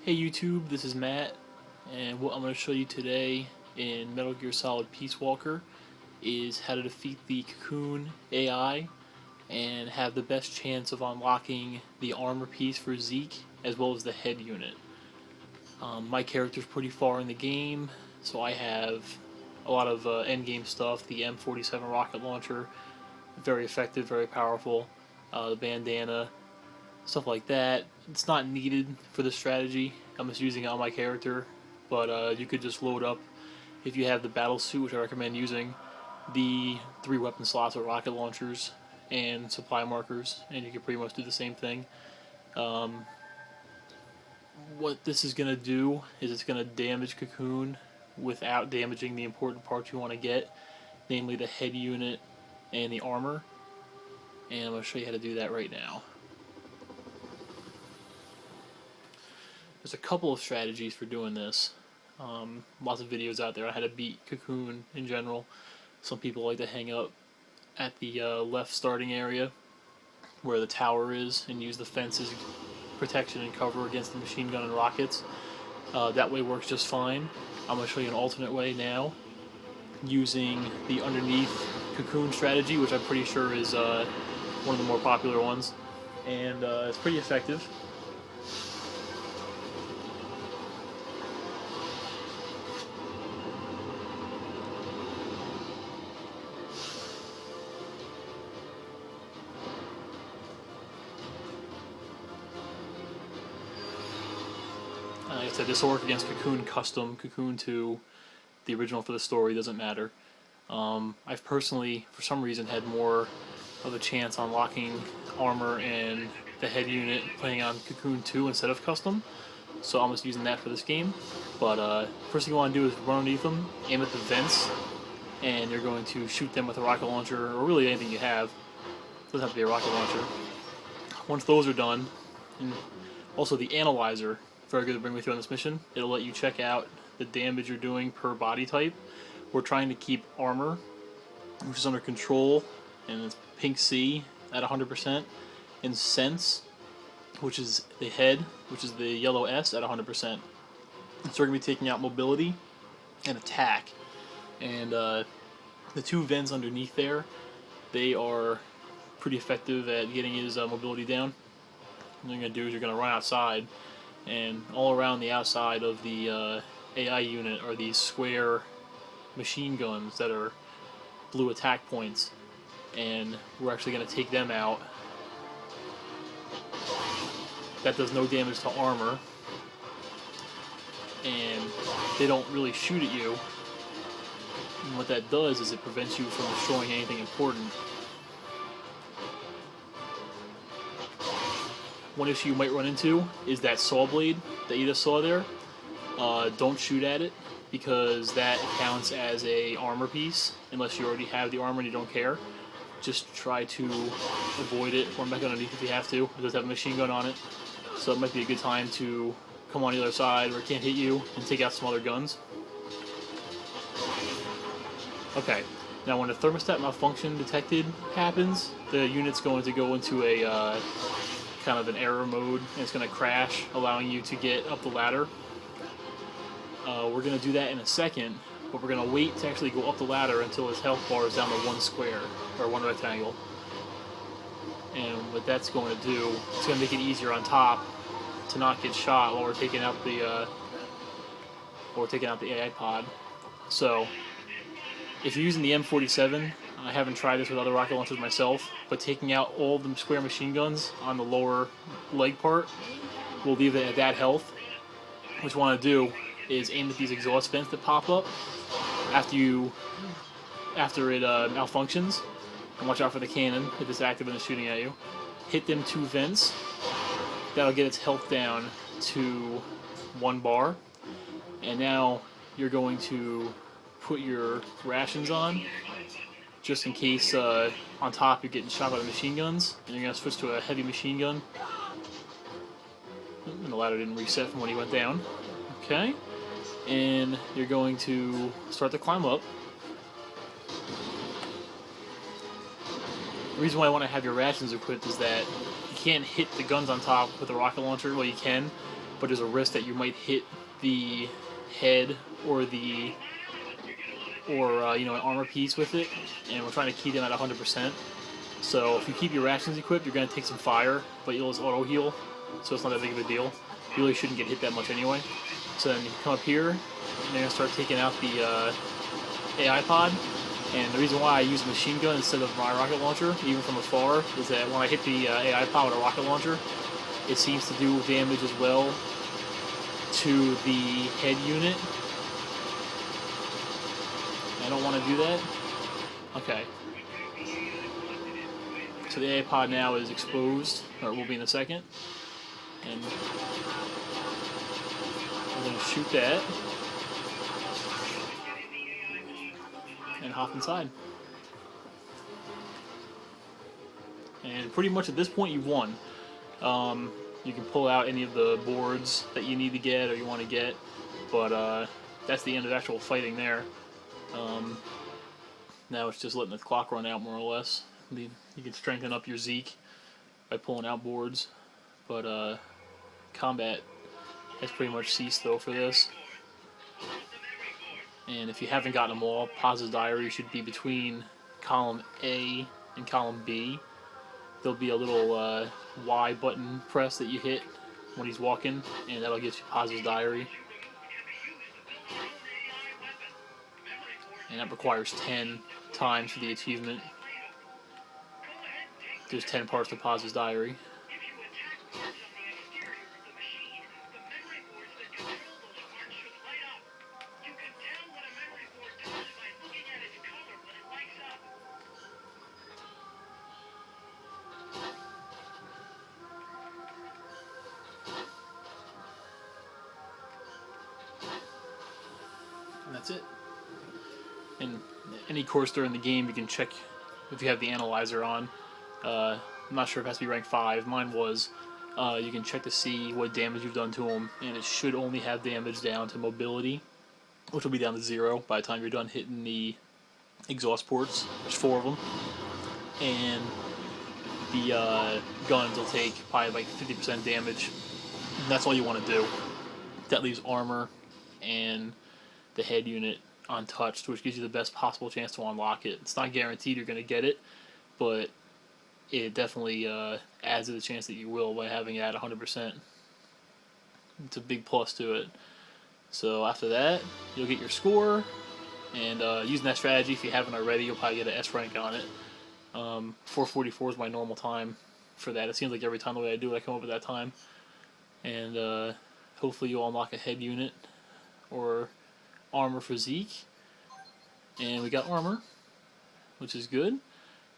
Hey YouTube, this is Matt, and what I'm going to show you today in Metal Gear Solid Peace Walker is how to defeat the Cocoon AI and have the best chance of unlocking the armor piece for Zeke as well as the head unit. My character's pretty far in the game, so I have a lot of endgame stuff. The M47 rocket launcher, very effective, very powerful. The bandana, stuff like that. It's not needed for the strategy. I'm just using it on my character, but you could just load up, if you have the battle suit, which I recommend using, the 3 weapon slots with rocket launchers and supply markers, and you can pretty much do the same thing. What this is going to do is it's going to damage Cocoon without damaging the important parts you want to get, namely the head unit and the armor, and I'm going to show you how to do that right now. There's a couple of strategies for doing this. Lots of videos out there on how to beat Cocoon in general. Some people like to hang up at the left starting area where the tower is and use the fences protection and cover against the machine gun and rockets. That way works just fine. I'm going to show you an alternate way now using the underneath Cocoon strategy, which I'm pretty sure is one of the more popular ones, and it's pretty effective. Like I said, this will work against Cocoon Custom, Cocoon 2, the original for the story, doesn't matter. I've personally, for some reason, had more of a chance on locking armor and the head unit playing on Cocoon 2 instead of Custom, so I'm just using that for this game. But first thing you want to do is run underneath them, aim at the vents, and you're going to shoot them with a rocket launcher, or really anything you have. It doesn't have to be a rocket launcher. Once those are done, and also the analyzer, very good to bring with you on this mission. It'll let you check out the damage you're doing per body type. We're trying to keep armor, which is under control, and it's pink C at 100%, and sense, which is the head, which is the yellow S at 100%. So we're going to be taking out mobility and attack. And the 2 vents underneath there, they are pretty effective at getting his mobility down. What you're going to do is you're going to run outside, and all around the outside of the AI unit are these square machine guns that are blue attack points, and we're actually going to take them out. That does no damage to armor, and they don't really shoot at you, and what that does is it prevents you from destroying anything important. One issue you might run into is that saw blade that you just saw there. Don't shoot at it, because that counts as a armor piece unless you already have the armor and you don't care. Just try to avoid it, run back underneath if you have to. It does have a machine gun on it, so it might be a good time to come on the other side where it can't hit you and take out some other guns. Okay, now when the thermostat malfunction detected happens, the unit's going to go into a kind of an error mode, and it's going to crash, allowing you to get up the ladder. We're going to do that in a second, but we're going to wait to actually go up the ladder until his health bar is down to 1 square, or 1 rectangle. And what that's going to do, it's going to make it easier on top to not get shot while we're taking out the AI pod. So, if you're using the M47, I haven't tried this with other rocket launchers myself, but taking out all the square machine guns on the lower leg part will leave it at that health. What you want to do is aim at these exhaust vents that pop up after it malfunctions, and watch out for the cannon if it's active and it's shooting at you. Hit them 2 vents. That'll get its health down to 1 bar, and now you're going to put your rations on, just in case on top you're getting shot by the machine guns, and you're going to switch to a heavy machine gun. And the ladder didn't reset from when he went down. Okay, and you're going to start to climb up. The reason why I want to have your rations equipped is that you can't hit the guns on top with a rocket launcher. Well, you can, but there's a risk that you might hit the head or an armor piece with it, and we're trying to key them at 100%. So if you keep your rations equipped, you're going to take some fire, but you'll just auto heal, so it's not that big of a deal. You really shouldn't get hit that much anyway. So then you come up here, and you're going to start taking out the AI pod. And the reason why I use a machine gun instead of my rocket launcher, even from afar, is that when I hit the AI pod with a rocket launcher, it seems to do damage as well to the head unit. I don't want to do that. Okay. So the AI pod now is exposed, or it will be in a second. And we're going to shoot that. And hop inside. And pretty much at this point you've won. You can pull out any of the boards that you need to get or you want to get, but that's the end of actual fighting there. Now it's just letting the clock run out more or less. You can strengthen up your Zeke by pulling out boards, but combat has pretty much ceased though for this. And if you haven't gotten them all, Paz's Diary should be between column A and column B. There'll be a little Y button press that you hit when he's walking, and that'll get you Paz's Diary. And that requires 10 times for the achievement. There's 10 parts to Paz's Diary. And that's it. In any course during the game, you can check if you have the analyzer on. I'm not sure if it has to be rank 5. Mine was. You can check to see what damage you've done to them, and it should only have damage down to mobility, which will be down to 0 by the time you're done hitting the exhaust ports. There's 4 of them. And the guns will take probably like 50% damage. And that's all you want to do. That leaves armor and the head unit untouched, which gives you the best possible chance to unlock it. It's not guaranteed you're going to get it, but it definitely adds to the chance that you will by having it at 100%. It's a big plus to it. So after that, you'll get your score, and using that strategy, if you haven't already, you'll probably get an S rank on it. 444 is my normal time for that. It seems like every time the way I do it, I come up with that time. And hopefully you'll unlock a head unit or armor for Zeke. And we got armor, which is good.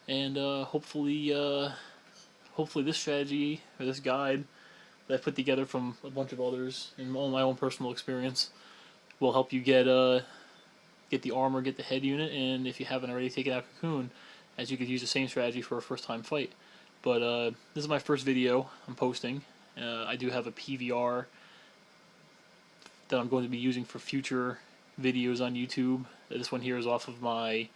And hopefully this strategy or this guide that I put together from a bunch of others and my own personal experience will help you get the armor, get the head unit, and if you haven't already taken out Cocoon, as you could use the same strategy for a first-time fight. But this is my first video I'm posting. I do have a PVR that I'm going to be using for future videos on YouTube. This one here is off of my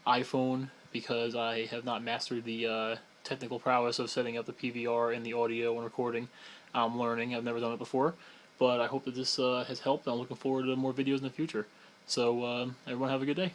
iPhone because I have not mastered the technical prowess of setting up the PVR and the audio and recording. I'm learning. I've never done it before. But I hope that this has helped. I'm looking forward to more videos in the future. So everyone have a good day.